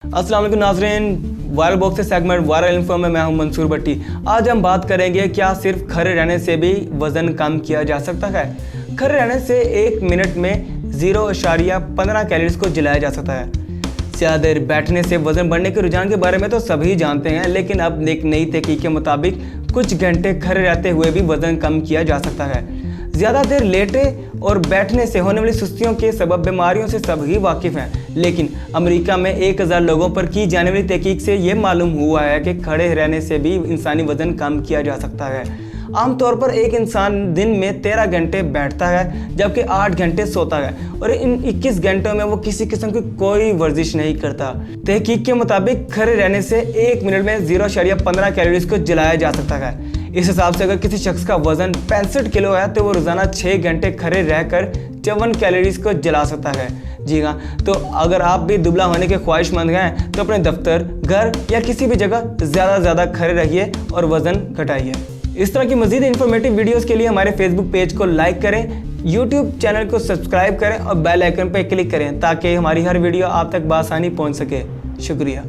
अस्सलाम वालेकुम नाज़रीन, वायरल बॉक्स से सेगमेंट वायरल इन्फो में मैं हूं मंसूर भट्टी। आज हम बात करेंगे क्या सिर्फ खड़े रहने से भी वज़न कम किया जा सकता है। खड़े रहने से 1 मिनट में 0.15 कैलोरीज को जलाया जा सकता है। ज़्यादा देर बैठने से वज़न बढ़ने के रुझान के बारे में तो सभी जानते हैं, लेकिन अब एक नई तहकीक के मुताबिक कुछ घंटे खड़े रहते हुए भी वज़न कम किया जा सकता है। ज़्यादा देर लेटे और बैठने से होने वाली सुस्तियों के सबब बीमारियों से सभी वाकिफ़ हैं, लेकिन अमेरिका में 1000 लोगों पर की जाने वाली तहकीक से ये मालूम हुआ है कि खड़े रहने से भी इंसानी वज़न कम किया जा सकता है। आमतौर पर एक इंसान दिन में 13 घंटे बैठता है जबकि 8 घंटे सोता है और इन 21 घंटों में वो किसी किस्म की कोई वर्जिश नहीं करता। तहकीक के मुताबिक खड़े रहने से 1 मिनट में 0.15 कैलोरीज को जलाया जा सकता है। इस हिसाब से अगर किसी शख्स का वजन 65 किलो है तो वो रोज़ाना 6 घंटे खड़े रहकर 54 कैलोरीज को जला सकता है। जी हाँ, तो अगर आप भी दुबला होने के ख्वाहिशमंद हैं तो अपने दफ्तर, घर या किसी भी जगह ज़्यादा खड़े रहिए और वज़न घटाइए। इस तरह की मज़ीद इन्फॉर्मेटिव वीडियोस के लिए हमारे फेसबुक पेज को लाइक करें, यूट्यूब चैनल को सब्सक्राइब करें और बेल आइकन पर क्लिक करें ताकि हमारी हर वीडियो आप तक बआसानी पहुँच सके। शुक्रिया।